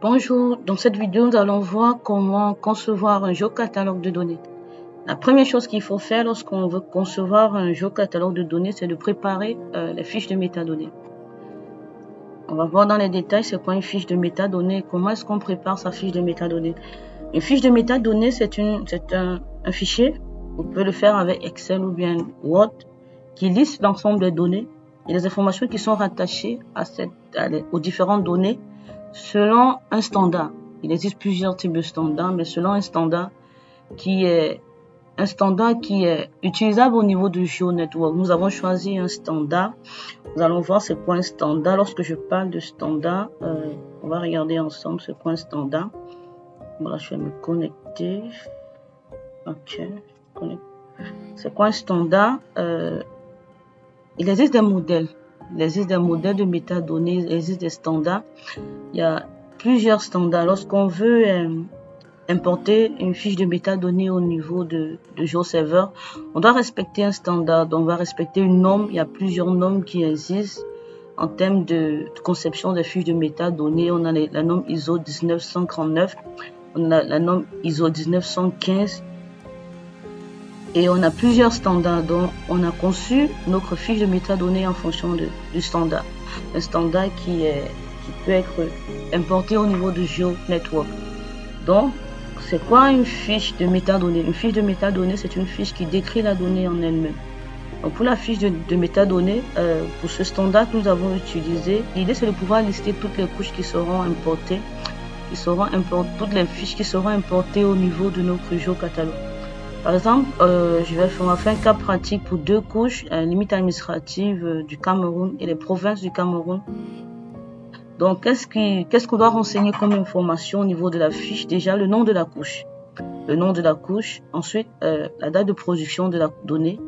Bonjour, dans cette vidéo, nous allons voir comment concevoir un géocatalogue de données. La première chose qu'il faut faire lorsqu'on veut concevoir un géocatalogue de données, c'est de préparer les fiches de métadonnées. On va voir dans les détails c'est quoi une fiche de métadonnées et comment est-ce qu'on prépare sa fiche de métadonnées. Une fiche de métadonnées, c'est un fichier, vous pouvez le faire avec Excel ou bien Word, qui liste l'ensemble des données et les informations qui sont rattachées aux différentes données selon un standard. Il existe plusieurs types de standards, mais selon un standard qui est utilisable au niveau du GeoNetwork. Nous avons choisi un standard. Nous allons voir c'est quoi un standard. Lorsque je parle de standard, on va regarder ensemble c'est quoi un standard. Voilà, je vais me connecter. Ok, c'est quoi un standard? Il existe des modèles. Il existe des modèles de métadonnées, il existe des standards. Il y a plusieurs standards. Lorsqu'on veut importer une fiche de métadonnées au niveau de GeoServer, on doit respecter un standard. Donc, on va respecter une norme. Il y a plusieurs normes qui existent en termes de conception des fiches de métadonnées. On a la norme ISO 19139, on a la norme ISO 19115 et on a plusieurs standards. Donc, on a conçu notre fiche de métadonnées en fonction du standard. Un standard qui peut être importé au niveau de GeoNetwork. Donc, c'est quoi une fiche de métadonnées? Une fiche de métadonnées, c'est une fiche qui décrit la donnée en elle-même. Donc, pour la fiche de métadonnées, pour ce standard que nous avons utilisé, l'idée c'est de pouvoir lister toutes les couches qui seront importées, toutes les fiches qui seront importées au niveau de notre géocatalogue. Par exemple, on va faire un cas pratique pour deux couches, limite administrative du Cameroun et les provinces du Cameroun. Donc, qu'est-ce qu'on doit renseigner comme information au niveau de la fiche? Déjà, le nom de la couche. Le nom de la couche. Ensuite, la date de production de la donnée.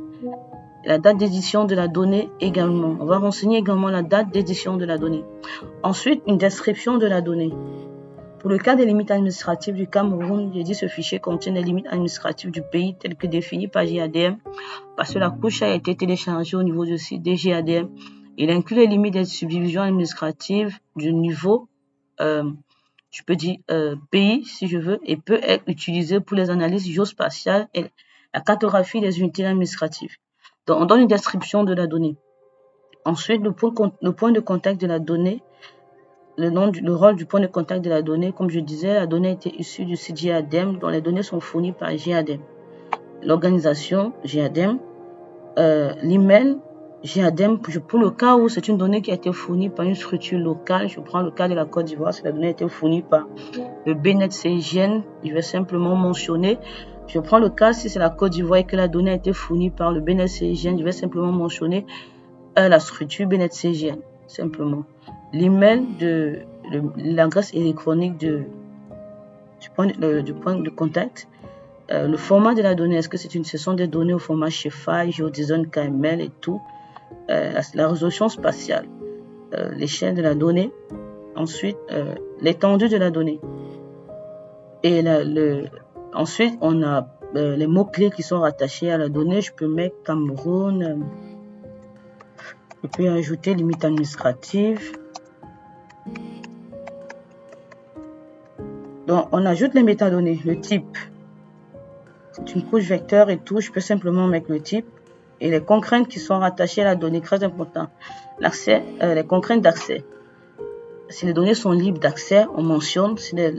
La date d'édition de la donnée également. On va renseigner également la date d'édition de la donnée. Ensuite, une description de la donnée. Pour le cas des limites administratives du Cameroun, j'ai dit ce fichier contient les limites administratives du pays telles que définies par GADM parce que la couche a été téléchargée au niveau du site des GADM. Il inclut les limites des subdivisions administratives du niveau, je peux dire pays si je veux, et peut être utilisé pour les analyses géospatiales et la cartographie des unités administratives. Donc, on donne une description de la donnée. Ensuite, le point de contact de la donnée. Le rôle du point de contact de la donnée, comme je disais, la donnée a été issue du site GADM, dont les données sont fournies par GADM. L'organisation GADM, l'email GADM, pour le cas où c'est une donnée qui a été fournie par une structure locale, je prends le cas de la Côte d'Ivoire, si la donnée a été fournie par le BNetCGN, je vais simplement mentionner. Je prends le cas si c'est la Côte d'Ivoire et que la donnée a été fournie par le BNetCGN, je vais simplement mentionner la structure BNetCGN, simplement. L'email l'adresse électronique du point de contact, le format de la donnée, est-ce que ce sont des données au format Shapefile, GeoJSON, KML et tout, la résolution spatiale, l'échelle de la donnée, ensuite l'étendue de la donnée. Et ensuite, on a les mots-clés qui sont rattachés à la donnée. Je peux mettre Cameroun, je peux ajouter limite administrative. Donc, on ajoute les métadonnées, le type. C'est une couche vecteur et tout. Je peux simplement mettre le type et les contraintes qui sont rattachées à la donnée, très important. L'accès, les contraintes d'accès. Si les données sont libres d'accès, on mentionne. Si la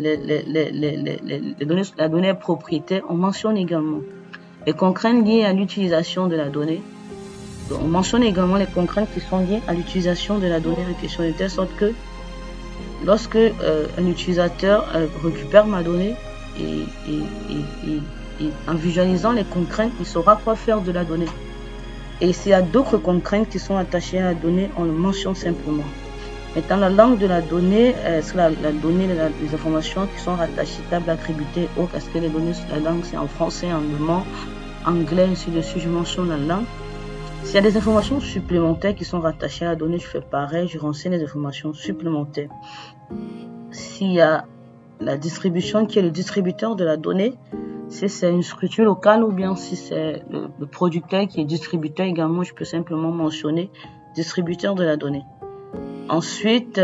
donnée est propriétaire, on mentionne également. Les contraintes liées à l'utilisation de la donnée. Donc, on mentionne également les contraintes qui sont liées à l'utilisation de la donnée en question, de telle sorte que lorsque un utilisateur récupère ma donnée et en visualisant les contraintes, il saura quoi faire de la donnée. Et s'il y a d'autres contraintes qui sont attachées à la donnée, on le mentionne simplement. Maintenant, la langue de la donnée, est-ce que la donnée, les informations qui sont rattachées, tables attributées, autres, est-ce que les données, la langue c'est en français, en allemand, anglais, ainsi de suite, je mentionne la langue. S'il y a des informations supplémentaires qui sont rattachées à la donnée, je fais pareil, je renseigne les informations supplémentaires. S'il y a la distribution qui est le distributeur de la donnée, si c'est une structure locale ou bien si c'est le producteur qui est distributeur également, je peux simplement mentionner distributeur de la donnée. Ensuite,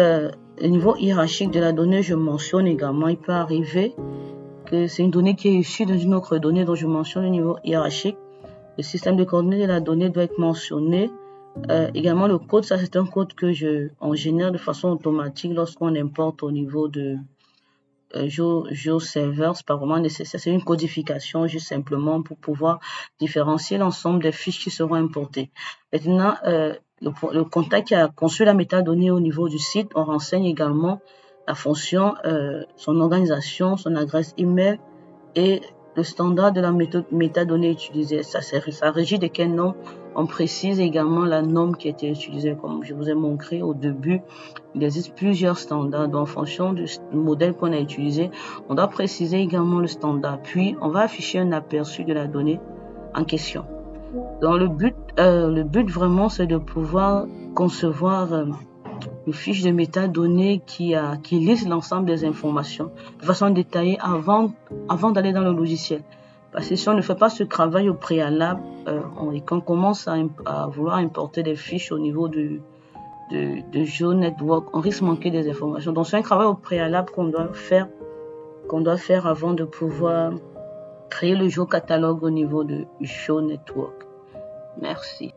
Au niveau hiérarchique de la donnée, je mentionne également, il peut arriver que c'est une donnée qui est issue d'une autre donnée dont je mentionne le niveau hiérarchique. Le système de coordonnées de la donnée doit être mentionné. Également, le code, ça c'est un code que on génère de façon automatique lorsqu'on importe au niveau de GeoServer. C'est pas vraiment nécessaire, c'est une codification juste simplement pour pouvoir différencier l'ensemble des fiches qui seront importées. Maintenant, le contact qui a conçu la métadonnée au niveau du site, on renseigne également la fonction, son organisation, son adresse email et le standard de la métadonnée utilisée. Ça régit de quel nom. On précise également la norme qui a été utilisée, comme je vous ai montré au début. Il existe plusieurs standards. Donc, en fonction du modèle qu'on a utilisé, on doit préciser également le standard. Puis, on va afficher un aperçu de la donnée en question. Donc, le but vraiment, c'est de pouvoir concevoir une fiche de métadonnées qui liste l'ensemble des informations de façon détaillée avant d'aller dans le logiciel. Parce que si on ne fait pas ce travail au préalable et qu'on commence à vouloir importer des fiches au niveau de GeoNetwork, on risque de manquer des informations. Donc c'est un travail au préalable qu'on doit faire avant de pouvoir créer le GeoCatalogue au niveau de GeoNetwork. Merci.